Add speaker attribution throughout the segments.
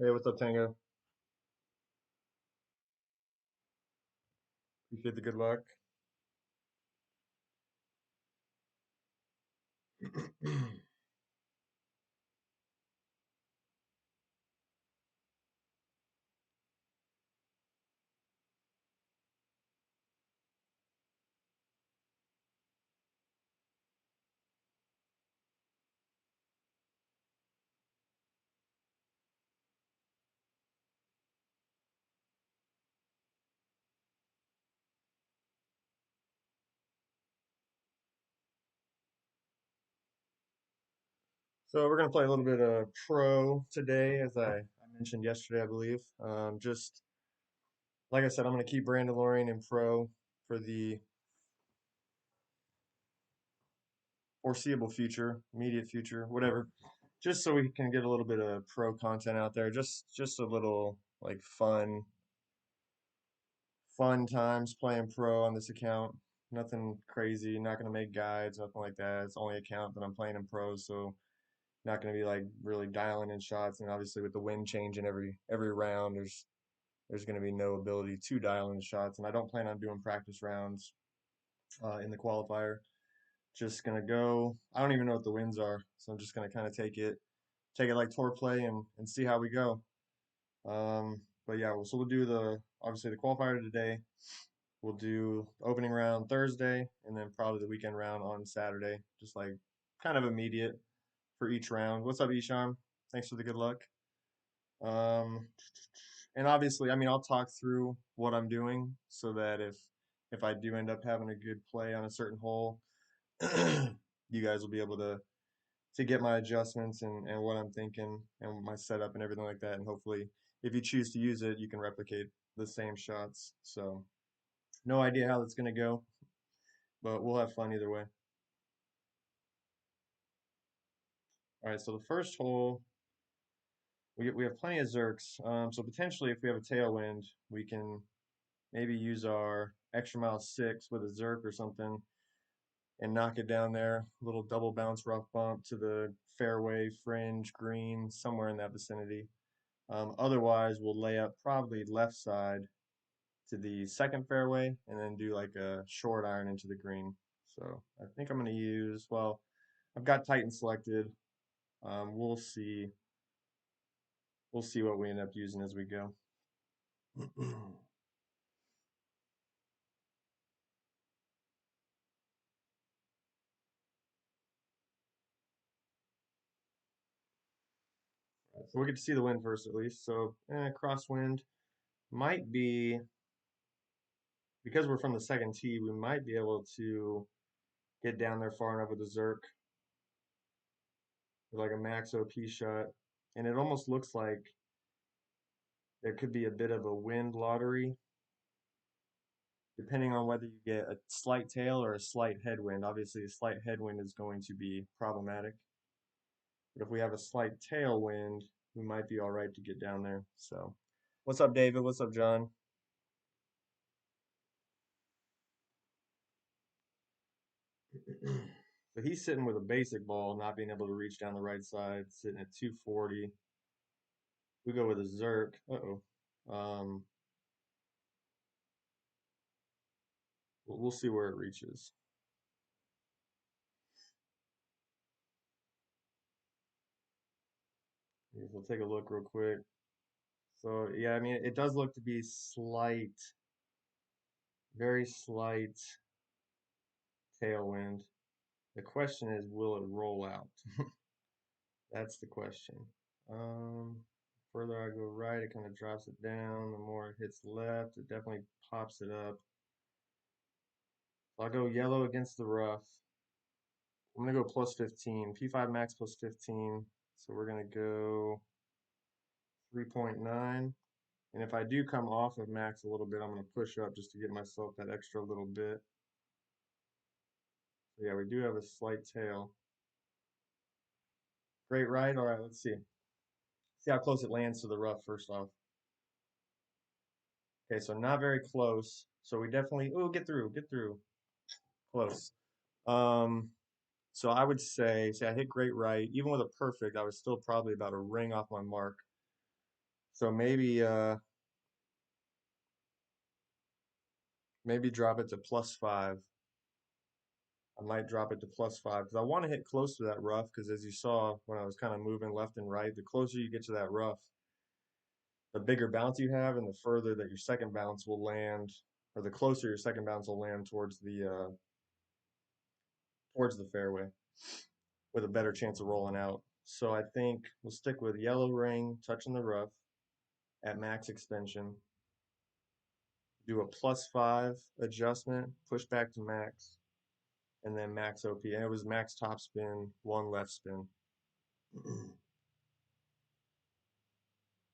Speaker 1: Hey, what's up, Tango? Appreciate the good luck. So we're gonna play a little bit of pro today, as I mentioned yesterday, I believe. Just like I said, I'm gonna keep Brandolorian in pro for the foreseeable future, immediate future, whatever. Just so we can get a little bit of pro content out there. Just a little like fun times playing pro on this account. Nothing crazy. Not gonna make guides, nothing like that. It's the only account that I'm playing in pro, so not going to be like really dialing in shots. And obviously, with the wind changing every round, there's going to be no ability to dial in shots. And I don't plan on doing practice rounds in the qualifier. Just going to go. I don't even know what the winds are, so I'm just going to kind of take it like tour play and see how we go. But yeah, so we'll do the obviously the qualifier today. We'll do the opening round Thursday, and then probably the weekend round on Saturday. Just like kind of immediate for each round. What's up, Isham? Thanks for the good luck. Um, and obviously, I mean, I'll talk through what I'm doing so that if I do end up having a good play on a certain hole, you guys will be able to get my adjustments and what I'm thinking and my setup and everything like that. And hopefully, if you choose to use it, you can replicate the same shots. So, no idea how that's gonna go, but we'll have fun either way. All right, so the first hole, we have plenty of zerks. So potentially, if we have a tailwind, we can maybe use our extra mile six with a Zerk or something and knock it down there. A little double bounce rough bump to the fairway, fringe, green, somewhere in that vicinity. Otherwise, we'll lay up probably left side to the second fairway and then do like a short iron into the green. So I think I'm going to use, well, I've got Titan selected. We'll see. We'll see what we end up using as we go. So we get to see the wind first at least. So crosswind might be because we're from the second tee, we might be able to get down there far enough with a Zerk with like a max OP shot. And it almost looks like there could be a bit of a wind lottery, depending on whether you get a slight tail or a slight headwind. Obviously, a slight headwind is going to be problematic. But if we have a slight tailwind, we might be all right to get down there. So, what's up, David? What's up, John? So he's sitting with a basic ball, not being able to reach down the right side, sitting at 240. We go with a Zerk. Uh-oh. Um, we'll see where it reaches. We'll take a look real quick. So yeah, I mean, it does look to be slight, very slight tailwind. The question is, will it roll out? That's the question. Um, further I go right, it kind of drops it down. The more it hits left, it definitely pops it up. So I'll go yellow against the rough. I'm gonna go plus 15. P5 max plus 15. So we're gonna go 3.9. And if I do come off of max a little bit, I'm gonna push up just to get myself that extra little bit. So yeah, we do have a slight tail. Great ride. All right, let's see. See how close it lands to the rough first off. Okay, so not very close. So we definitely, oh, get through. Close. Um, so I would say I hit great right. Even with a perfect, I was still probably about a ring off my mark. So maybe drop it to plus 5. I might drop it to plus 5 because I want to hit close to that rough because as you saw when I was kind of moving left and right, the closer you get to that rough, the bigger bounce you have and the further that your second bounce will land, or the closer your second bounce will land towards the fairway with a better chance of rolling out. So I think we'll stick with yellow ring, touching the rough at max extension, do a plus 5 adjustment, push back to max, and then max OP. And it was max top spin, one left spin.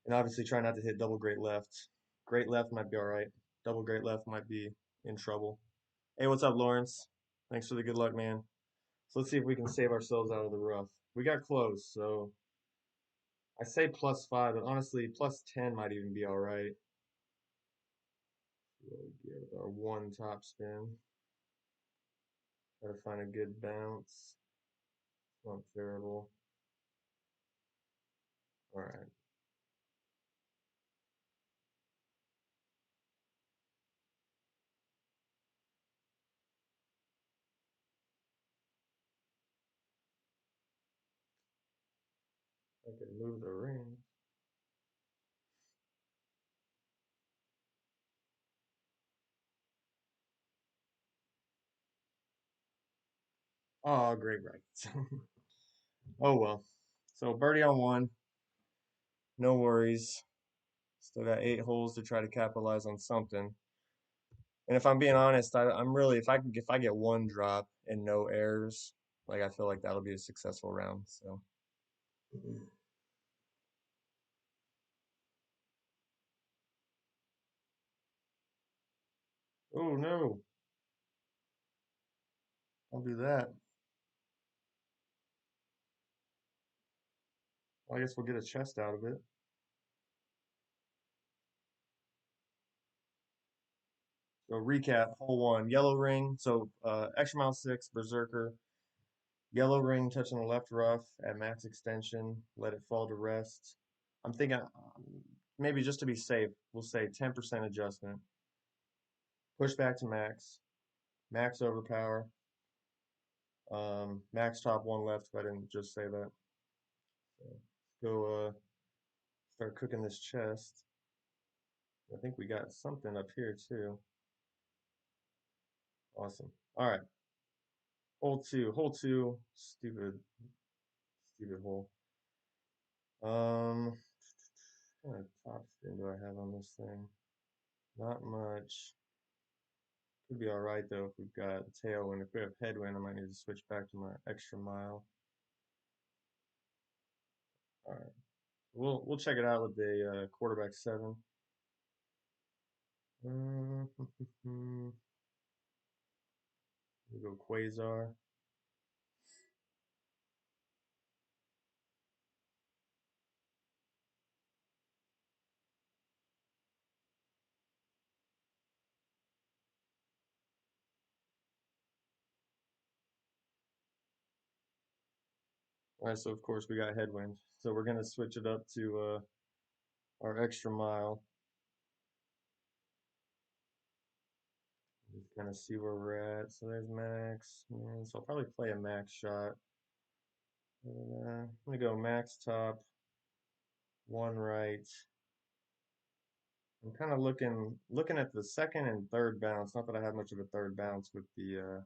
Speaker 1: And obviously try not to hit double great left. Great left might be all right. Double great left might be in trouble. Hey, what's up, Lawrence? Thanks for the good luck, man. So let's see if we can save ourselves out of the rough. We got close, so I say plus 5, but honestly, plus 10 might even be all right. We'll give our one top spin. Try to find a good bounce. Not terrible. All right. I could move the ring. Oh, great right. Oh well. So birdie on one. No worries. Still got 8 holes to try to capitalize on something. And if I'm being honest, I'm really if I get one drop and no errors, like I feel like that'll be a successful round. So. Oh no, I'll do that. Well, I guess we'll get a chest out of it. So recap, hole one, yellow ring. So extra mile 6, berserker, yellow ring touching the left rough at max extension. Let it fall to rest. I'm thinking maybe just to be safe, we'll say 10% adjustment. Push back to max, max overpower, max top one left. If I didn't just say that. So let's go start cooking this chest. I think we got something up here too. Awesome. All right. Hole two. Hole two. Stupid, stupid hole. What kind of top spin do I have on this thing? Not much. Could be all right though if we've got tailwind. If we have headwind, I might need to switch back to my extra mile. All right. We'll check it out with the quarterback 7. We go Quasar. All right, so of course we got headwind. So we're gonna switch it up to our extra mile. Just kind of see where we're at. So there's max. So I'll probably play a max shot. I'm gonna go max top, one right. I'm kind of looking at the second and third bounce. Not that I have much of a third bounce with the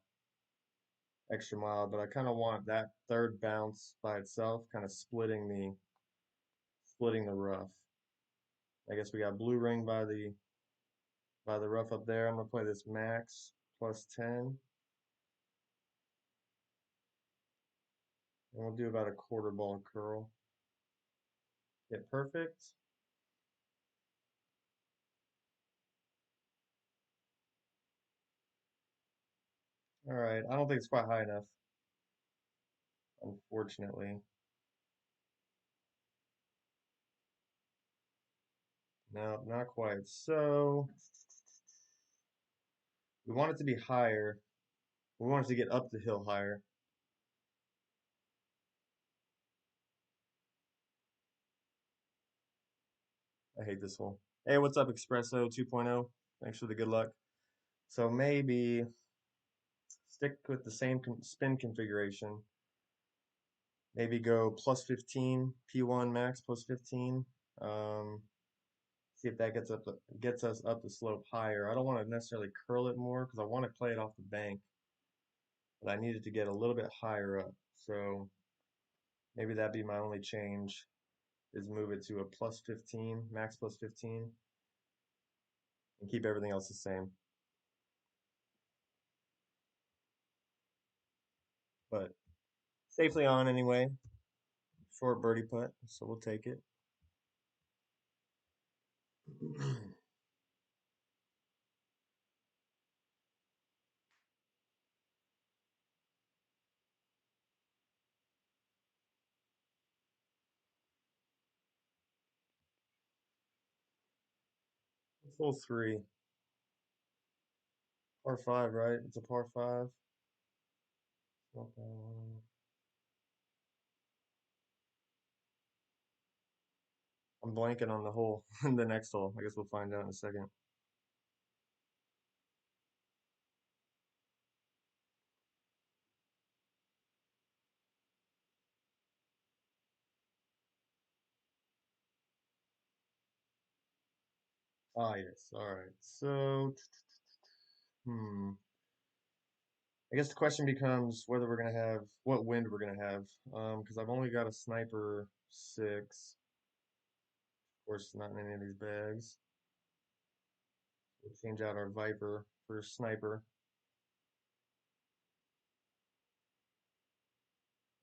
Speaker 1: extra mile, but I kind of want that third bounce by itself, kind of splitting the rough. I guess we got blue ring by the rough up there. I'm gonna play this max plus 10. And we'll do about a quarter ball curl. Hit perfect. All right, I don't think it's quite high enough, unfortunately. No, not quite. So we want it to be higher. We want it to get up the hill higher. I hate this hole. Hey, what's up, Espresso 2.0? Thanks for the good luck. So maybe stick with the same spin configuration. Maybe go plus 15, P1 max plus 15. Um, See if that gets us up the slope higher. I don't want to necessarily curl it more because I want to play it off the bank, but I need it to get a little bit higher up. So maybe that'd be my only change is move it to a plus 15, max plus 15, and keep everything else the same. But safely on anyway. Short birdie putt, so we'll take it. Hole three, par five, right? It's a par five. Not that one. I'm blanking on the hole, the next hole. I guess we'll find out in a second. Ah, yes. All right. So, I guess the question becomes whether we're gonna have what wind we're gonna have. Because I've only got a sniper six. Of course, not in any of these bags. We'll change out our Viper for sniper.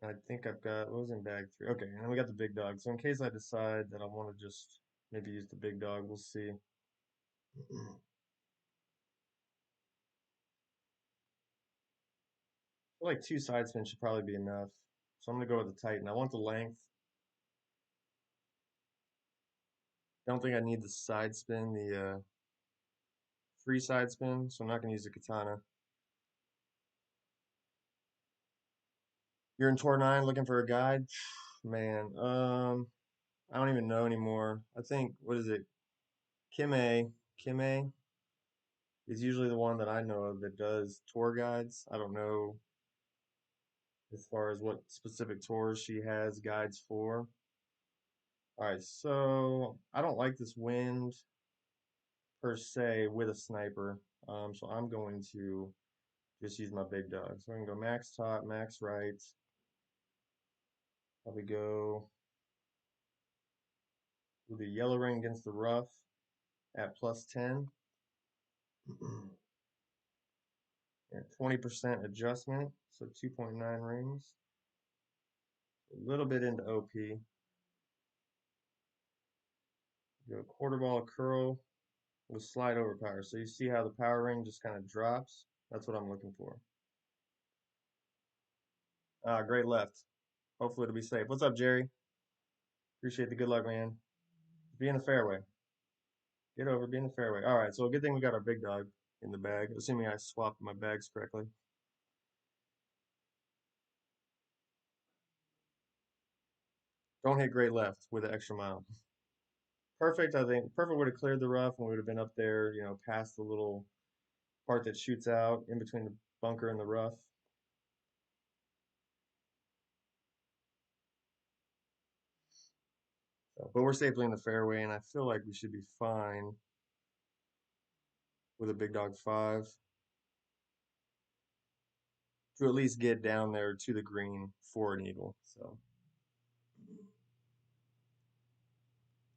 Speaker 1: I think I've got what was in bag three. Okay, and then we got the big dog. So in case I decide that I want to just maybe use the big dog, we'll see. I feel like two side spins should probably be enough. So I'm gonna go with the Titan. I want the length. Don't think I need the side spin, the free side spin, so I'm not gonna use the katana. You're in tour nine looking for a guide? Man, I don't even know anymore. I think what is it? Kim A. Kim A is usually the one that I know of that does tour guides. I don't know as far as what specific tours she has guides for. All right, so I don't like this wind per se with a sniper. So I'm going to just use my big dog. So I can go max top, max right. Probably go with the yellow ring against the rough at plus 10. And 20% adjustment, so 2.9 rings. A little bit into OP. Go quarter ball curl with slide over power. So you see how the power ring just kind of drops? That's what I'm looking for. Great left. Hopefully it'll be safe. What's up, Jerry? Appreciate the good luck, man. Be in the fairway. Get over, be in the fairway. All right, so good thing we got our big dog in the bag, assuming I swapped my bags correctly. Don't hit great left with an extra mile. Perfect, I think. Perfect would have cleared the rough and we would have been up there, past the little part that shoots out in between the bunker and the rough. So, but we're safely in the fairway, and I feel like we should be fine with a big dog five to at least get down there to the green for an eagle. So,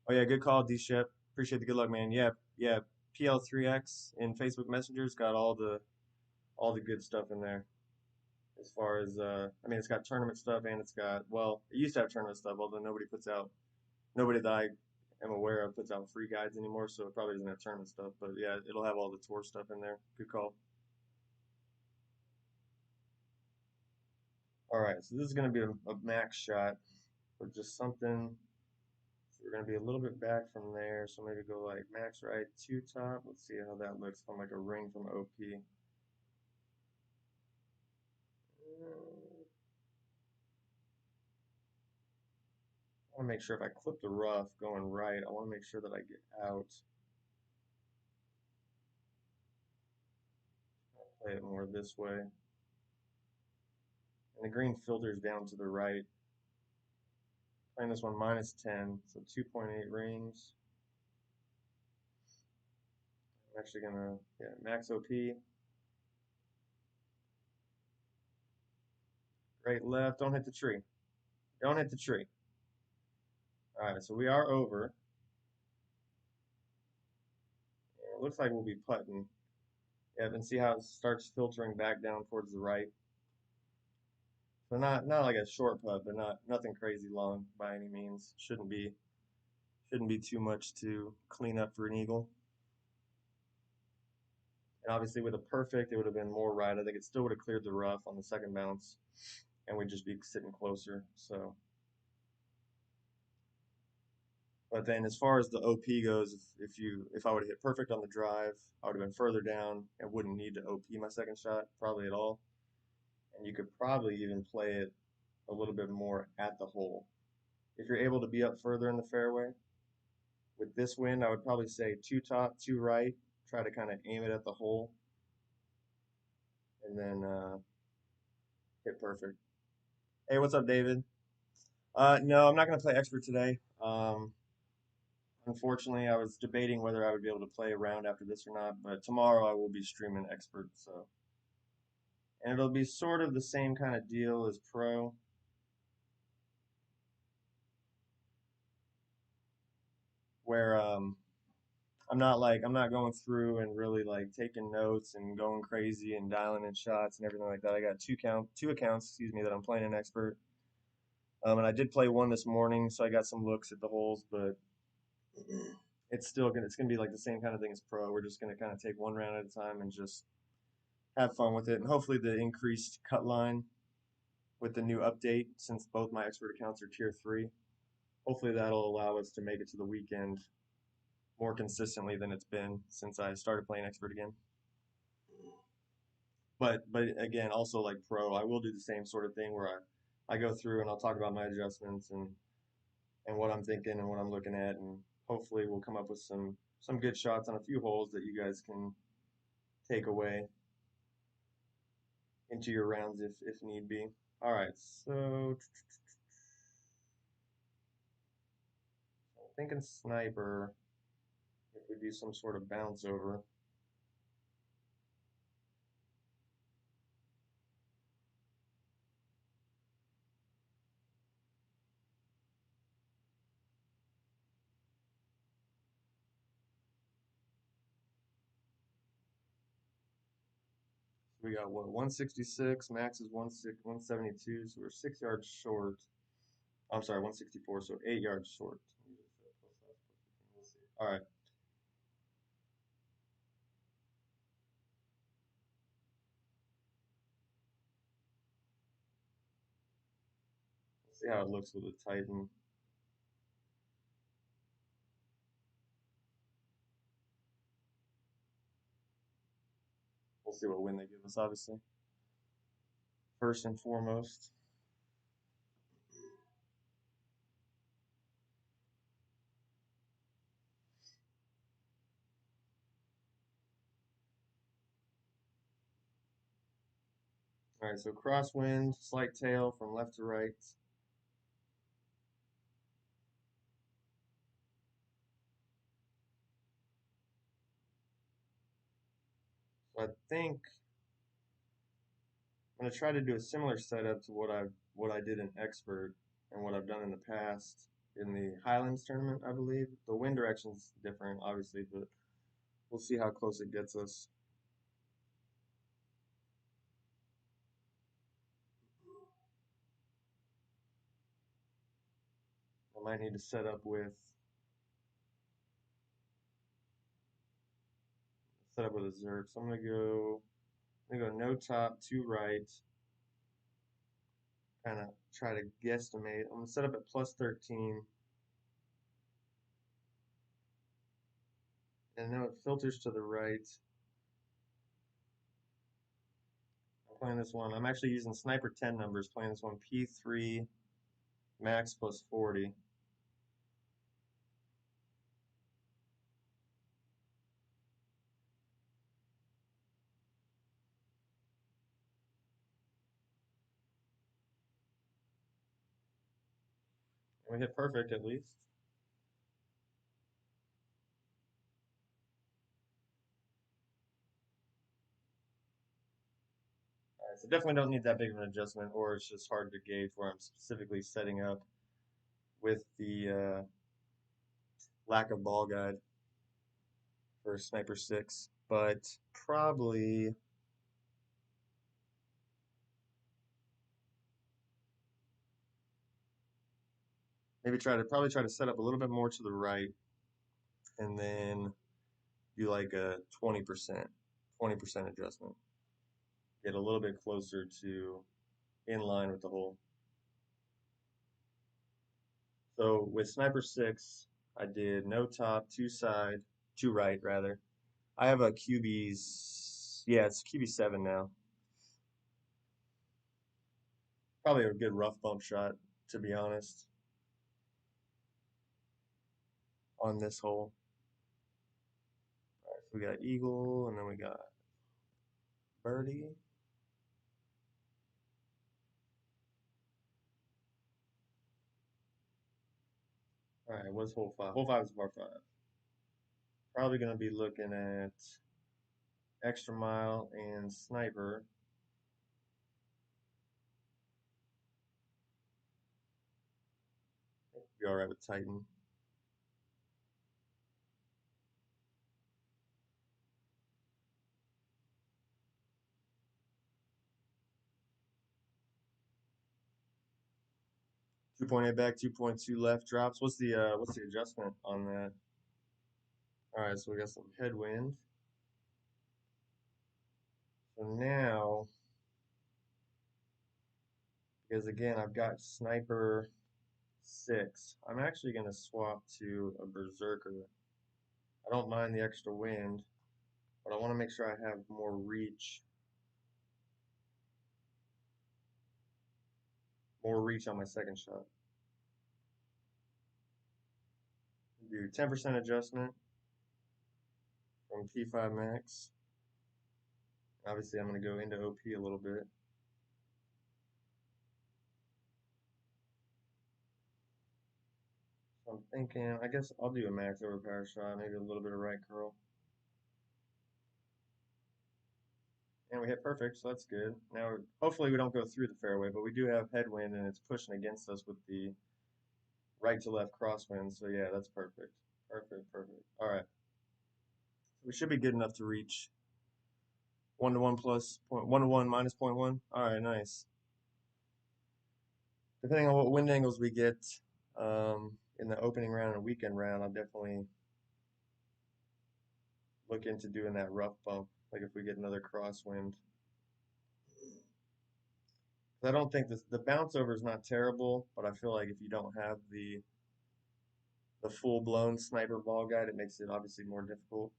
Speaker 1: oh yeah, good call, D Shep. Appreciate the good luck, man. Yeah, yeah. PL3X in Facebook Messenger's got all the good stuff in there. as far as I mean, it's got tournament stuff and it's got, well, it used to have tournament stuff, although nobody that I am aware of puts out free guides anymore, so it probably doesn't have tournament stuff. But yeah, it'll have all the tour stuff in there. Good call. All right, so this is going to be a max shot, but just something. So we're going to be a little bit back from there, so maybe go like max right, two top. Let's see how that looks from like a ring from OP. I want to make sure if I clip the rough going right, I want to make sure that I get out. I'll play it more this way. And the green filters down to the right. Playing this one minus 10, so 2.8 rings. I'm actually gonna, yeah, max OP. Right, left, don't hit the tree. Don't hit the tree. All right, so we are over. It looks like we'll be putting. Yeah, and see how it starts filtering back down towards the right. So not like a short putt, but nothing crazy long by any means. Shouldn't be too much to clean up for an eagle. And obviously with a perfect, it would have been more right. I think it still would have cleared the rough on the second bounce, and we'd just be sitting closer. So, but then as far as the OP goes, if I would have hit perfect on the drive, I would have been further down and wouldn't need to OP my second shot probably at all. And you could probably even play it a little bit more at the hole. If you're able to be up further in the fairway, with this wind, I would probably say two top, two right, try to kind of aim it at the hole, and then hit perfect. Hey, what's up, David? No, I'm not going to play expert today. Unfortunately, I was debating whether I would be able to play a round after this or not, but tomorrow I will be streaming expert, so. And it'll be sort of the same kind of deal as pro, where I'm not going through and really like taking notes and going crazy and dialing in shots and everything like that. I got two accounts, excuse me, that I'm playing in expert. And I did play one this morning, so I got some looks at the holes, but it's gonna be like the same kind of thing as pro. We're just gonna kind of take one round at a time and just have fun with it, and hopefully the increased cut line with the new update, since both my expert accounts are tier 3, hopefully that'll allow us to make it to the weekend more consistently than it's been since I started playing expert again. But again, also like pro, I will do the same sort of thing where I go through and I'll talk about my adjustments and what I'm thinking and what I'm looking at, and hopefully we'll come up with some good shots on a few holes that you guys can take away into your rounds if need be. All right, so I'm thinking sniper if we do some sort of bounce over. We got what, 166, max is 172, so we're 6 yards short. I'm sorry, 164, so 8 yards short. All right. Let's see how it looks with the Titan. We'll see what win they give us, obviously. First and foremost. All right, so crosswind, slight tail from left to right. So I think I'm gonna try to do a similar setup to what I did in expert and what I've done in the past in the Highlands tournament, I believe. The wind direction's different, obviously, but we'll see how close it gets us. I might need to set up with a Zerk. So I'm gonna go no top, two right, kind of try to guesstimate. I'm gonna set up at plus 13, and now it filters to the right. I'm playing this one. I'm actually using sniper 10 numbers, playing this one P3 max plus 40. And we hit perfect at least. All right, so definitely don't need that big of an adjustment, or it's just hard to gauge where I'm specifically setting up with the lack of ball guide for Sniper 6. But probably maybe try to set up a little bit more to the right, and then do like a 20% adjustment. Get a little bit closer to in line with the hole. So with Sniper 6, I did no top, two side, two right rather. I have a QB's, yeah, it's QB7 now. Probably a good rough bump shot, to be honest, on this hole. All right, so we got eagle, and then we got birdie. All right, what's hole five? Hole five is par five. Probably gonna be looking at extra mile and sniper. Be all right with Titan. 2.8 back, 2.2 left drops. What's the adjustment on that? All right, so we got some headwind. So now, because again I've got sniper 6, I'm actually gonna swap to a berserker. I don't mind the extra wind, but I want to make sure I have more reach on my second shot. Do 10% adjustment from P5 max. Obviously, I'm going to go into OP a little bit. So I'm thinking, I guess I'll do a max overpower shot, maybe a little bit of right curl. And we hit perfect, so that's good. Now, hopefully we don't go through the fairway, but we do have headwind and it's pushing against us with the right to left crosswind. So yeah, that's perfect. Perfect, perfect. All right. So we should be good enough to reach 1 to 1 plus point 1 to 1 minus point 1. All right, nice. Depending on what wind angles we get in the opening round and weekend round, I'll definitely look into doing that rough bump. Like if we get another crosswind, I don't think the bounce over is not terrible, but I feel like if you don't have the full blown sniper ball guide, it makes it obviously more difficult.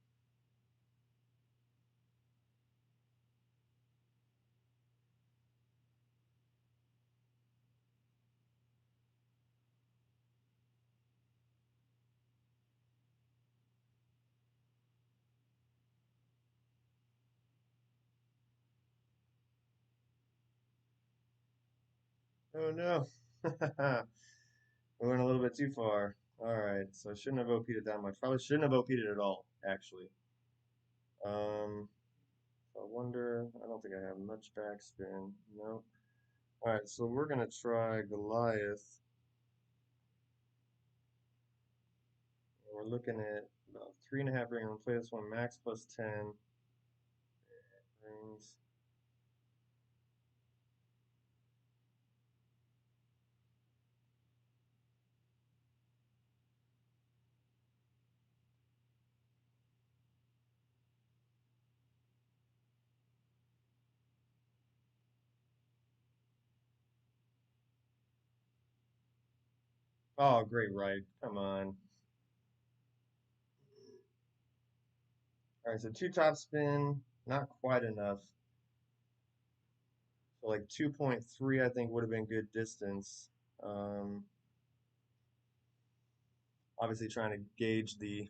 Speaker 1: Oh no, we went a little bit too far. All right, so I shouldn't have OP'd it that much. Probably shouldn't have OP'd it at all, actually. Um, I wonder. I don't think I have much backspin. No. All right, so we're gonna try Goliath. We're looking at about 3.5 ring. I'm gonna play this one max plus 10 rings. Oh, great right. Come on. All right, so two top spin, not quite enough. So like 2.3, I think would have been good distance. Um, Obviously, trying to gauge the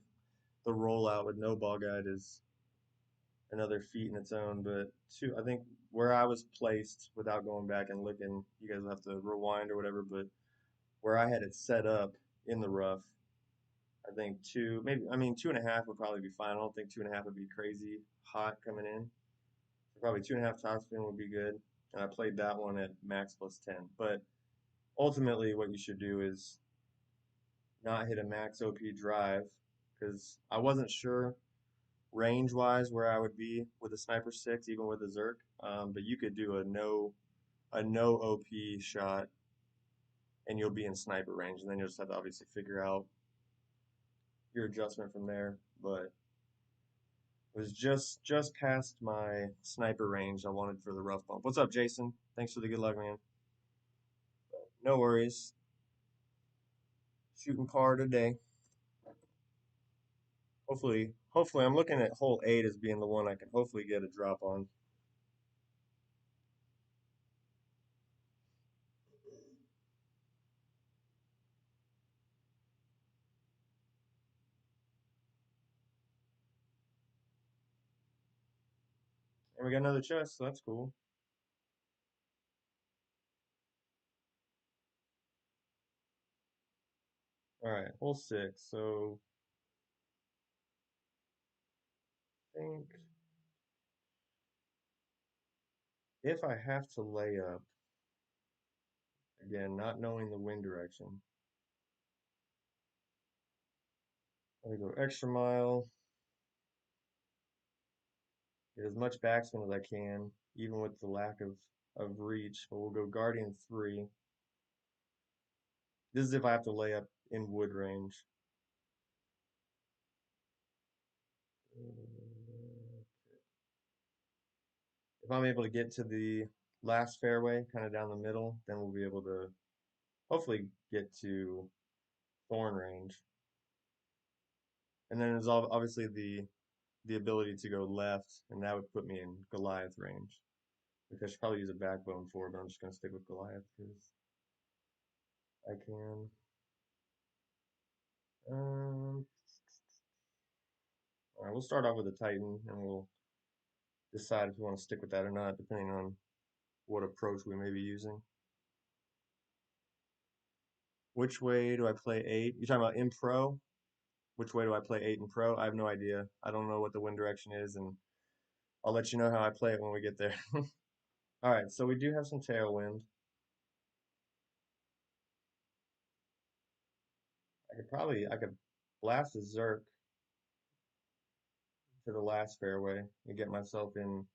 Speaker 1: rollout with no ball guide is another feat in its own. But two, I think where I was placed without going back and looking, you guys will have to rewind or whatever. But where I had it set up in the rough, I think two, maybe I mean 2.5 would probably be fine. I don't think 2.5 would be crazy hot coming in. So probably 2.5 topspin would be good. And I played that one at max plus 10. But ultimately, what you should do is not hit a max OP drive because I wasn't sure range wise where I would be with a sniper six, even with a Zerk. But you could do a no OP shot and you'll be in sniper range, and then you'll just have to obviously figure out your adjustment from there. But it was just past my sniper range I wanted for the rough bump. What's up, Jason? Thanks for the good luck, man. No worries. Shooting par today. Hopefully, I'm looking at hole 8 as being the one I can hopefully get a drop on. And we got another chest, so that's cool. All right, hole 6. So I think if I have to lay up, again, not knowing the wind direction, I'm gonna go extra mile, get as much backspin as I can, even with the lack of reach. But we'll go Guardian 3. This is if I have to lay up in wood range. If I'm able to get to the last fairway, kind of down the middle, then we'll be able to hopefully get to thorn range. And then there's obviously the ability to go left, and that would put me in Goliath range, which I should probably use a backbone for, but I'm just gonna stick with Goliath because I can. Um, all right, we'll start off with a Titan, and we'll decide if we want to stick with that or not, depending on what approach we may be using. Which way do I play 8? You're talking about in pro? Which way do I play 8 in pro? I have no idea. I don't know what the wind direction is, and I'll let you know how I play it when we get there. All right, so we do have some tailwind. I could blast a Zerk to the last fairway and get myself in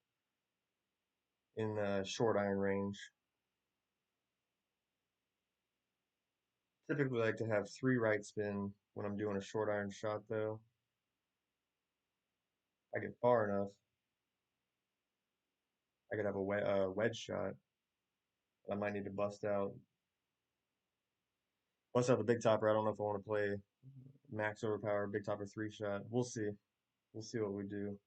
Speaker 1: short iron range. Typically like to have 3 right spin when I'm doing a short iron shot though. I get far enough, I could have a wedge shot. I might need to bust out the big topper. I don't know if I want to play max overpower big topper 3 shot. We'll see. We'll see what we do.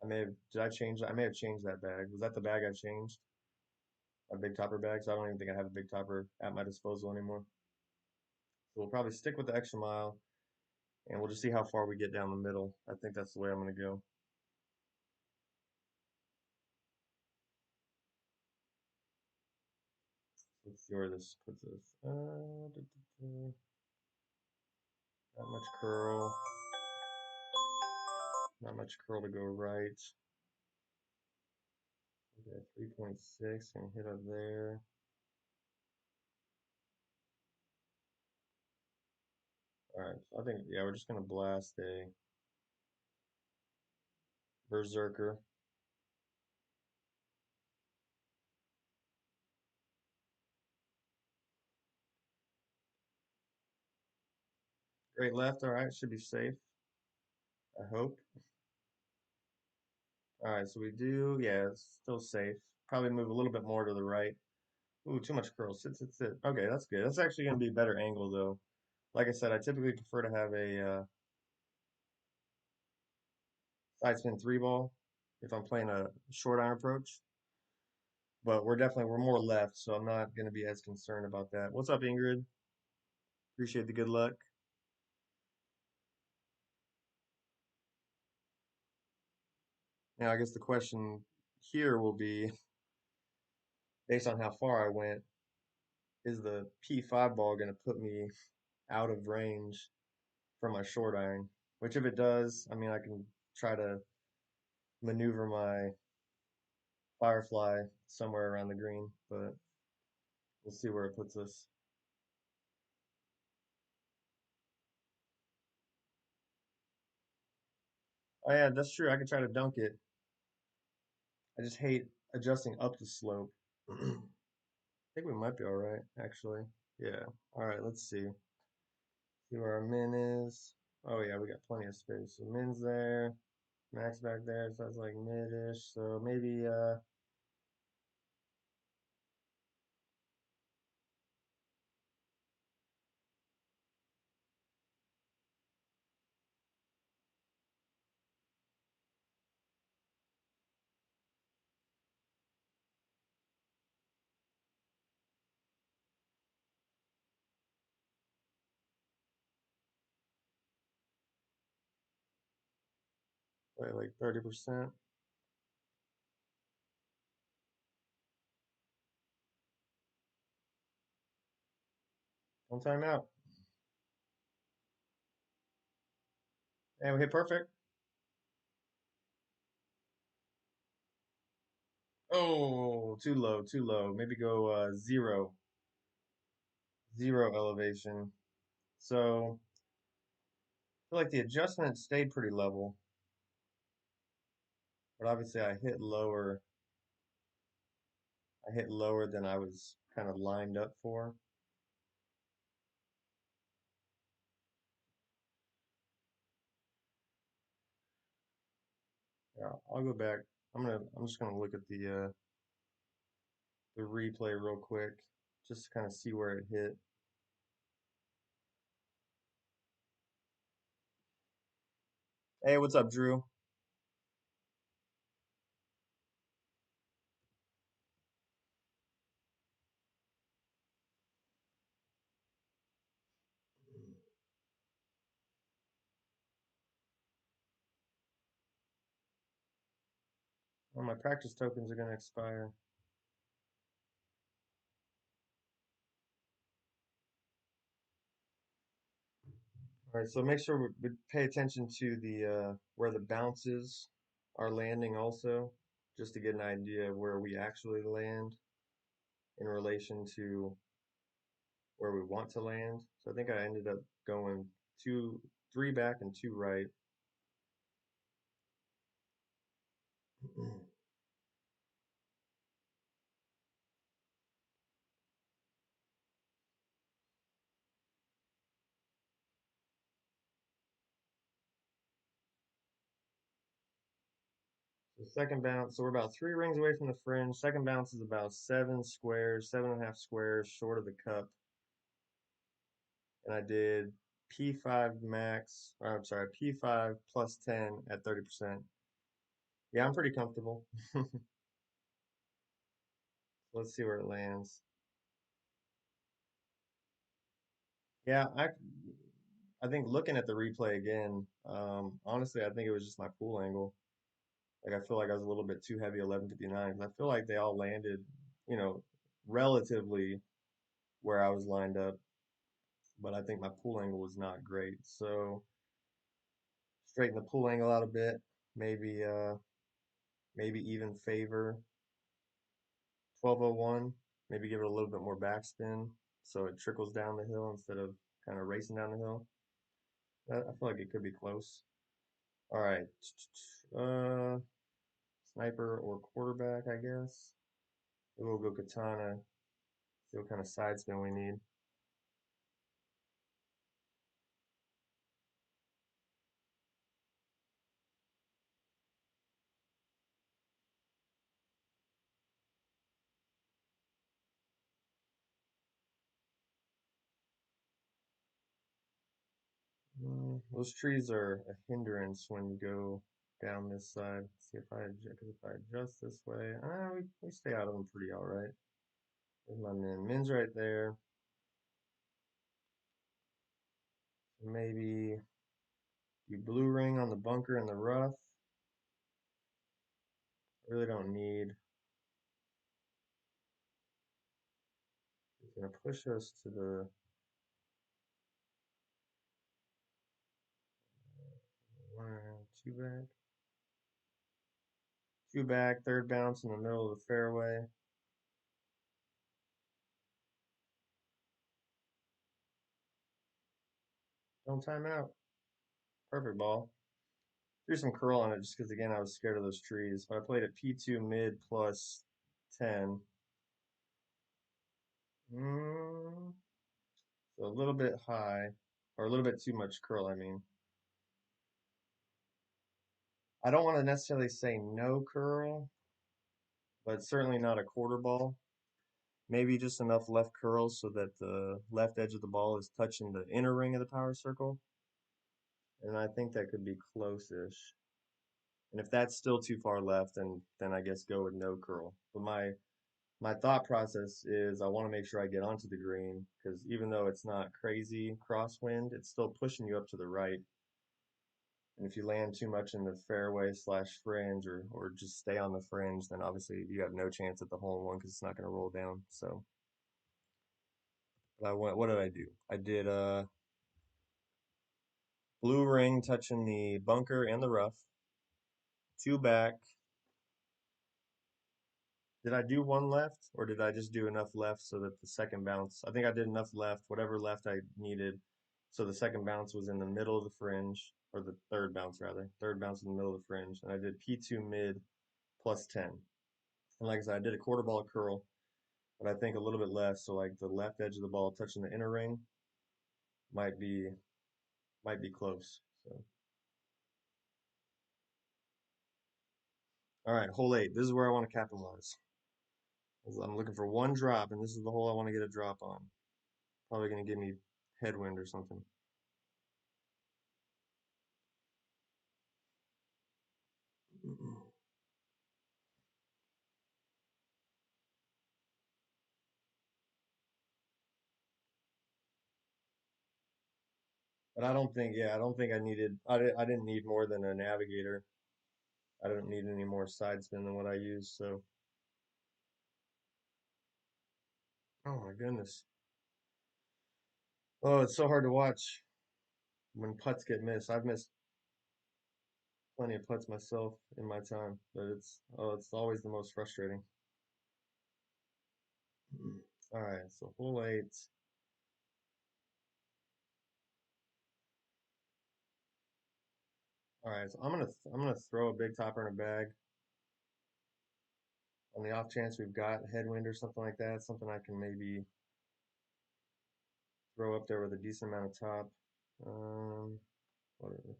Speaker 1: Did I change that? I may have changed that bag. Was that the bag I changed? A big topper bag? So I don't even think I have a big topper at my disposal anymore. So we'll probably stick with the extra mile and we'll just see how far we get down the middle. I think that's the way I'm going to go. Let's see where this puts us. Not much curl. Not much curl to go right. Okay, 3.6. Gonna hit up there. All right. So I think, yeah, we're just going to blast a Berserker. Great left. All right. Should be safe. I hope. All right. So we do, yeah, it's still safe. Probably move a little bit more to the right. Ooh, too much curl. Sit, sit, sit. Okay, that's good. That's actually going to be a better angle though. Like I said, I typically prefer to have a side spin three ball if I'm playing a short iron approach. But we're more left, so I'm not going to be as concerned about that. What's up, Ingrid? Appreciate the good luck. Now, I guess the question here will be, based on how far I went, is the P5 ball going to put me out of range from my short iron? Which, if it does, I mean, I can try to maneuver my Firefly somewhere around the green, but we'll see where it puts us. Oh yeah, that's true. I could try to dunk it. I just hate adjusting up the slope. I think we might be all right, actually. Yeah. All right, let's see. See where our min is. Oh yeah, we got plenty of space. So min's there, max back there, so that's like mid-ish. So maybe like 30%. One time out. And we hit perfect. Oh, too low, too low. Maybe go zero, zero elevation. So I feel like the adjustment stayed pretty level, but obviously I hit lower than I was kind of lined up for. Yeah, I'll go back. I'm just gonna look at the replay real quick, just to kind of see where it hit. Hey, what's up, Drew? Well, my practice tokens are gonna expire. All right, so make sure we pay attention to the where the bounces are landing also, just to get an idea of where we actually land in relation to where we want to land. So I think I ended up going three back and two right. So second bounce, so we're about three rings away from the fringe. Second bounce is about 7 squares, 7.5 squares short of the cup. And I did P5 max, or I'm sorry, P5 plus 10 at 30%. Yeah, I'm pretty comfortable. Let's see where it lands. Yeah, I think looking at the replay again, honestly, I think it was just my pool angle. Like I feel like I was a little bit too heavy 1159 because I feel like they all landed, you know, relatively where I was lined up, but I think my pool angle was not great. So straighten the pool angle out a bit, maybe maybe even favor 1201, maybe give it a little bit more backspin so it trickles down the hill instead of kind of racing down the hill. I feel like it could be close. All right. Uh, Sniper or quarterback, I guess. We'll go katana. See what kind of side spin we need. Those trees are a hindrance when you go down this side. Let's see if I adjust, 'cause if I adjust this way, we stay out of them pretty all right. There's my min. Min's right there. Maybe do blue ring on the bunker and the rough. I really don't need. It's gonna push us to the one, two back. Two back, third bounce in the middle of the fairway. Don't time out. Perfect ball. Threw some curl on it just because, again, I was scared of those trees. But I played at P2 mid plus 10. Mm, so a little bit high, or a little bit too much curl, I mean. I don't want to necessarily say no curl, but certainly not a quarter ball. Maybe just enough left curl so that the left edge of the ball is touching the inner ring of the power circle. And I think that could be close-ish. And if that's still too far left, then I guess go with no curl. But my thought process is I want to make sure I get onto the green because even though it's not crazy crosswind, it's still pushing you up to the right. And if you land too much in the fairway slash fringe or just stay on the fringe, then obviously you have no chance at the hole in one because it's not going to roll down. So, but what did I do? I did blue ring touching the bunker and the rough, two back. Did I do one left or did I just do enough left so that the second bounce? I think I did enough left, whatever left I needed. So the second bounce was in the middle of the fringe, or the third bounce rather. Third bounce in the middle of the fringe. And I did P2 mid plus 10. And like I said, I did a quarter ball curl, but I think a little bit less. So like the left edge of the ball touching the inner ring might be might be close. So all right, hole 8. This is where I want to capitalize. I'm looking for one drop, and this is the hole I want to get a drop on. Probably gonna give me headwind or something. But I don't think, yeah, I don't think I didn't need more than a navigator. I don't need any more side spin than what I use. So, oh my goodness. Oh, it's so hard to watch when putts get missed. I've missed plenty of putts myself in my time, but it's always the most frustrating. All right, so hole 8. All right, so I'm gonna throw a big topper in a bag on the off chance we've got headwind or something like that. Something I can maybe throw up there with a decent amount of top. Um, whatever.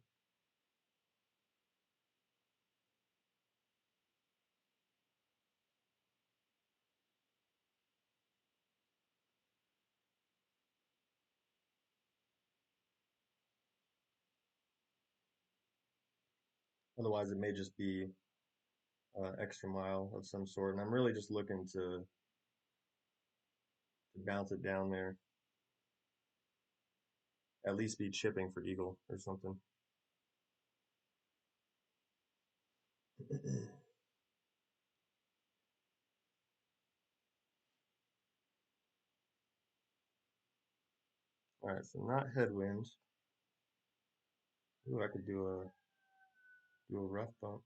Speaker 1: Otherwise, it may just be extra mile of some sort. And I'm really just looking to bounce it down there, at least be chipping for eagle or something. All right, so not headwind. Ooh, I could do a rough bump.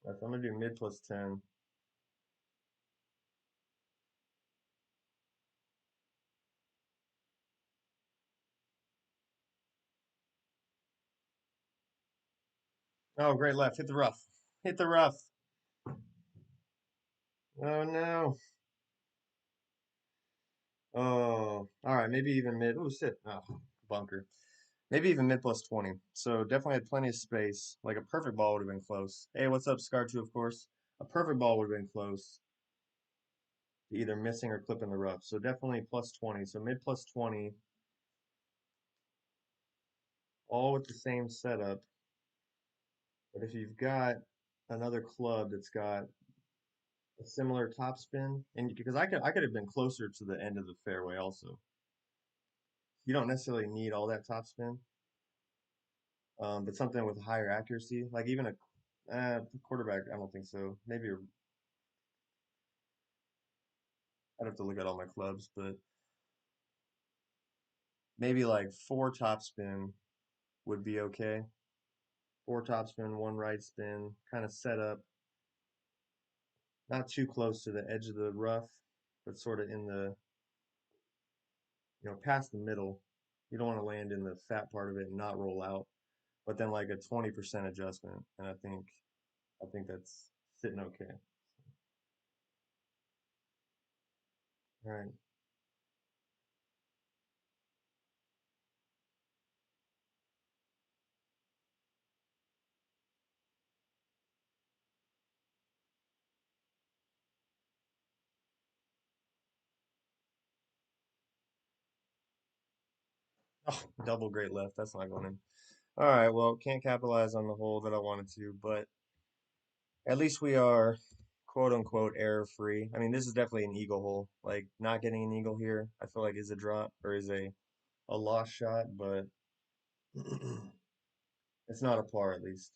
Speaker 1: All right, so I'm gonna do mid plus 10. Oh, great left. Hit the rough. Hit the rough. Oh no. Oh, All right, maybe even mid. Oh, shit. Oh, bunker. Maybe even mid plus 20. So definitely had plenty of space. Like a perfect ball would have been close. Hey, what's up, Scar 2, of course. A perfect ball would have been close to either missing or clipping the rough. So definitely plus 20. So mid plus 20, all with the same setup. But if you've got another club that's got a similar topspin, and because I could have been closer to the end of the fairway also. You don't necessarily need all that topspin, but something with higher accuracy, like even a quarterback, I don't think so. Maybe I'd have to look at all my clubs, but maybe like four topspin would be okay. Four topspin, one right spin, kind of set up, not too close to the edge of the rough, but sort of in the, past the middle. You don't want to land in the fat part of it and not roll out, but then like a 20% adjustment, and I think that's sitting okay. All right. Oh, double great left. That's not going in. All right. Well, can't capitalize on the hole that I wanted to, but at least we are quote unquote error free. I mean, this is definitely an eagle hole. Like not getting an eagle here, I feel like is a drop or is a lost shot, but it's not a par at least.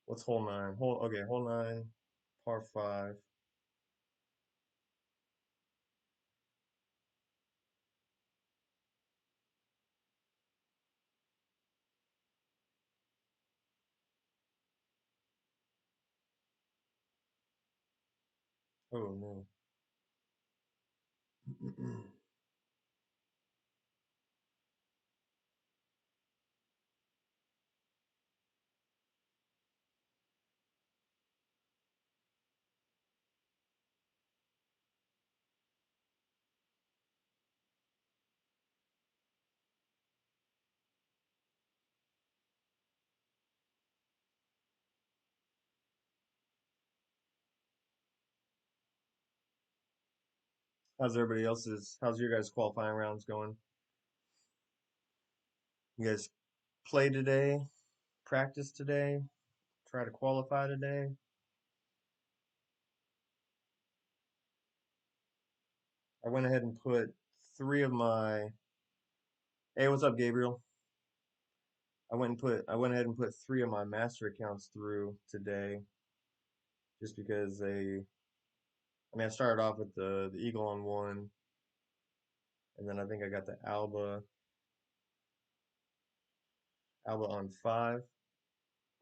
Speaker 1: What's hole nine? Hole nine, par five. Oh no. How's your guys' qualifying rounds going? You guys play today, practice today, try to qualify today. I went ahead and put three of my, hey, what's up, Gabriel? I went ahead and put three of my master accounts through today just because I mean, I started off with the Eagle on one, and then I think I got the Alba on five.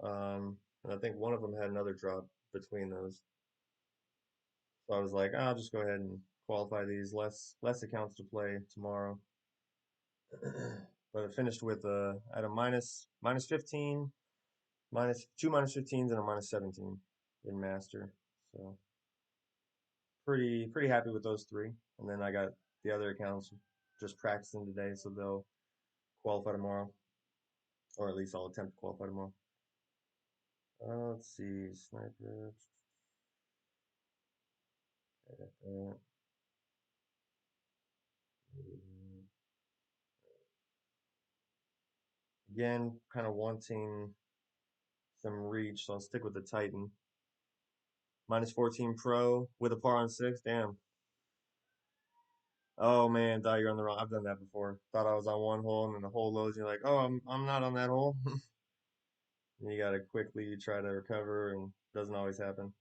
Speaker 1: And I think one of them had another drop between those. So I was like, I'll just go ahead and qualify these less accounts to play tomorrow. But I finished with at a minus 15, minus two minus 15s and a minus 17 in master. So pretty happy with those three. And then I got the other accounts just practicing today, so they'll qualify tomorrow, or at least I'll attempt to qualify tomorrow. Let's see, sniper. Uh, Again, kind of wanting some reach, so I'll stick with the Titan. Minus 14 Pro with a par on six. Damn. Oh man, thought you were on the wrong. I've done that before. Thought I was on one hole and then the hole loads. You're like, oh, I'm not on that hole. And you gotta quickly try to recover, and doesn't always happen.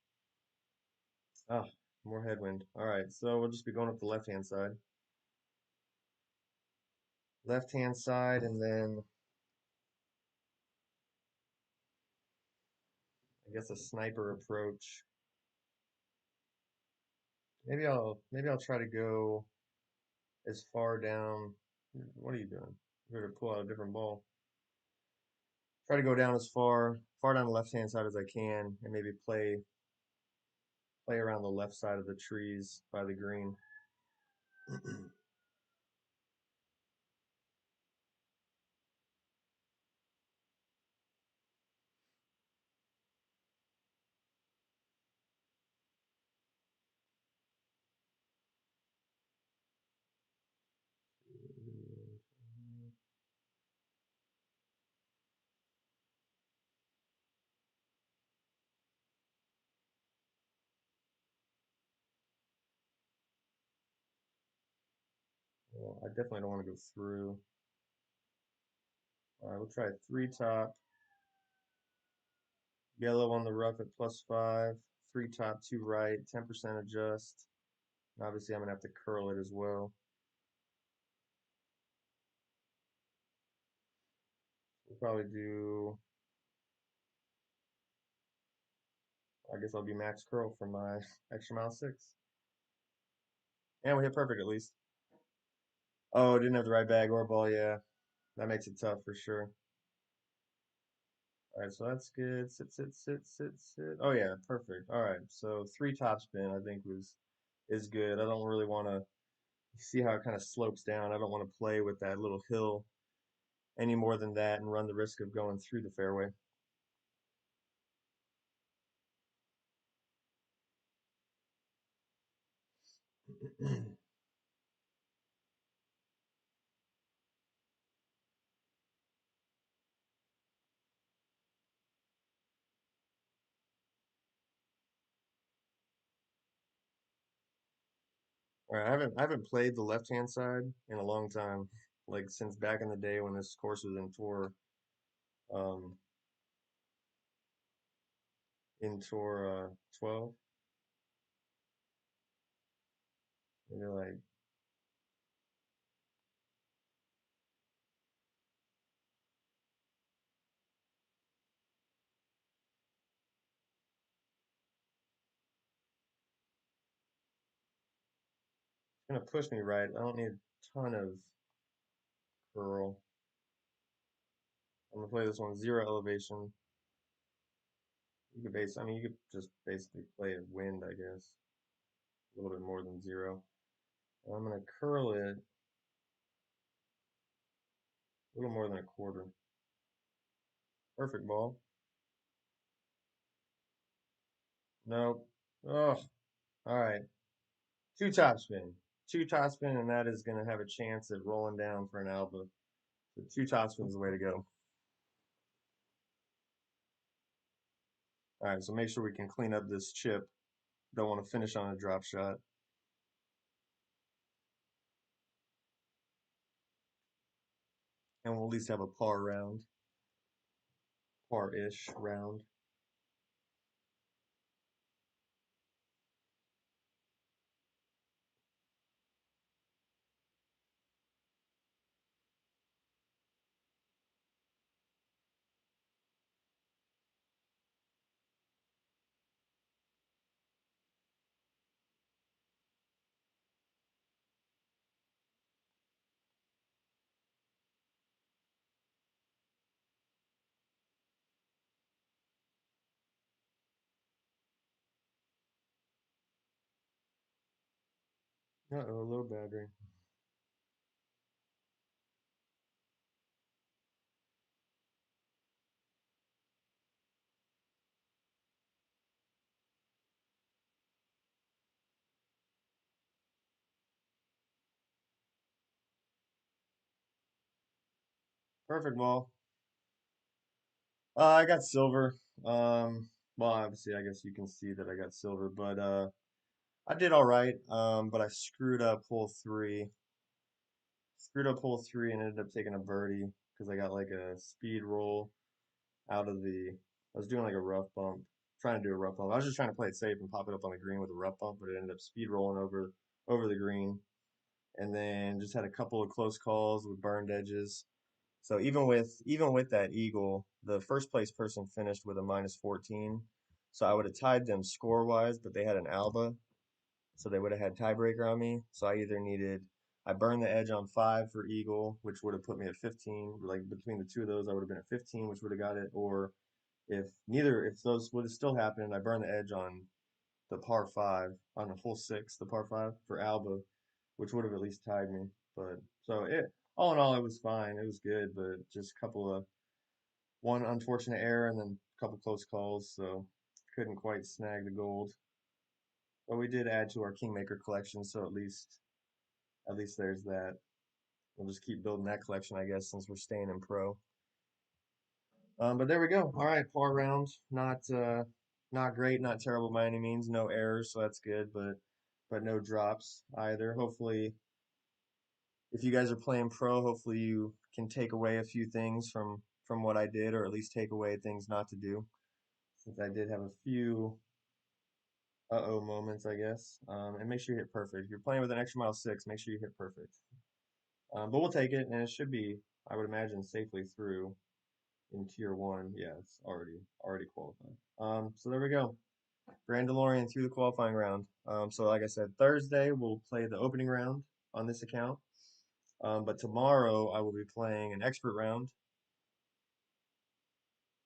Speaker 1: Ah, more headwind. All right, so we'll just be going up the left hand side. Left hand side, and then I guess a sniper approach. Maybe I'll try to go as far down. What are you doing? You're gonna pull out a different ball. Try to go down as far down the left-hand side as I can, and maybe play around the left side of the trees by the green. Well, I definitely don't want to go through. All right, we'll try three top, yellow on the rough at +5, three top, two right, 10% adjust. And obviously, I'm gonna have to curl it as well. We'll probably do. I guess I'll be max curl for my extra mile six. And we hit perfect at least. Oh, didn't have the right bag or ball. Yeah, that makes it tough for sure. All right, so that's good. Sit, sit, sit, sit, sit. Oh yeah, perfect. All right, so three top spin I think was is good. I don't really want to see how it kind of slopes down. I don't want to play with that little hill any more than that and run the risk of going through the fairway. All right, I haven't played the left hand side in a long time, like since back in the day when this course was um, in tour 12. And you're like, it's gonna push me right. I don't need a ton of curl. I'm gonna play this one zero elevation. I mean, you could just basically play it wind, I guess, a little bit more than zero. And I'm gonna curl it a little more than a quarter. Perfect ball. Nope. Oh, all right. Two topspin. Two topspin, and that is gonna have a chance at rolling down for an alpha. So two topspin is the way to go. All right, so make sure we can clean up this chip. Don't want to finish on a drop shot. And we'll at least have a par round, par-ish round. Uh-oh, low battery. Perfect ball. I got silver. Well, obviously, I guess you can see that I got silver, but I did all right. But I screwed up hole three. Screwed up hole three and ended up taking a birdie because I got like a speed roll out of the. I was doing like a rough bump, trying to do a rough bump. I was just trying to play it safe and pop it up on the green with a rough bump, but it ended up speed rolling over the green, and then just had a couple of close calls with burned edges. So even with that eagle, the first place person finished with a -14. So I would have tied them score wise, but they had an alba, so they would have had tiebreaker on me. So I either needed I burned the edge on 5 for eagle, which would have put me at 15. Like between the two of those, I would have been at 15, which would have got it. Or if those would have still happened, I burned the edge on the par 5 on the hole 6, the par 5 for Alba, which would have at least tied me. But so all in all, it was fine. It was good, but just a couple of one unfortunate error and then a couple close calls, so couldn't quite snag the gold. But we did add to our Kingmaker collection, so at least there's that. We'll just keep building that collection, I guess, since we're staying in pro. But there we go. All right, par round. Not great, not terrible by any means. No errors, so that's good, but no drops either. Hopefully, if you guys are playing pro, hopefully you can take away a few things from what I did, or at least take away things not to do. Since I did have a few uh-oh moments, I guess. And make sure you hit perfect. If you're playing with an extra mile 6, make sure you hit perfect. But we'll take it, and it should be, I would imagine, safely through in tier 1. Yeah, it's already qualified. So there we go. Brandolorian through the qualifying round. So like I said, Thursday we'll play the opening round on this account. But tomorrow I will be playing an expert round.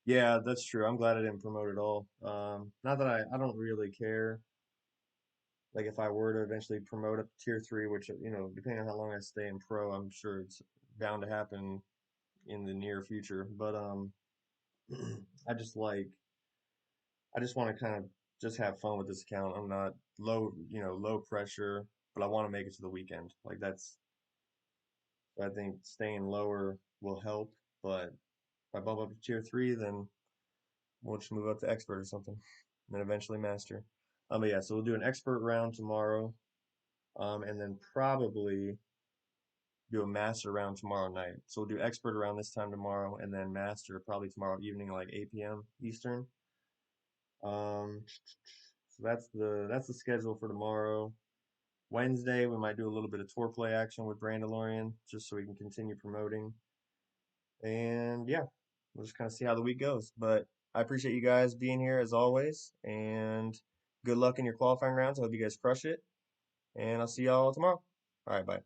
Speaker 1: Yeah, that's true. I'm glad I didn't promote at all. Not that I don't really care. Like if I were to eventually promote up to tier 3, which depending on how long I stay in pro, I'm sure it's bound to happen in the near future. But I just like I just want to kind of just have fun with this account. I'm not low pressure, but I want to make it to the weekend. Like I think staying lower will help. But if I bump up to tier 3, then we'll just move up to expert or something, and then eventually master. But yeah, so we'll do an expert round tomorrow, and then probably do a master round tomorrow night. So we'll do expert around this time tomorrow, and then master probably tomorrow evening, like 8 p.m. Eastern. So that's the schedule for tomorrow. Wednesday, we might do a little bit of tour play action with Brandolorian, just so we can continue promoting. And yeah, we'll just kind of see how the week goes. But I appreciate you guys being here as always, and good luck in your qualifying rounds. I hope you guys crush it, and I'll see y'all tomorrow. All right, bye.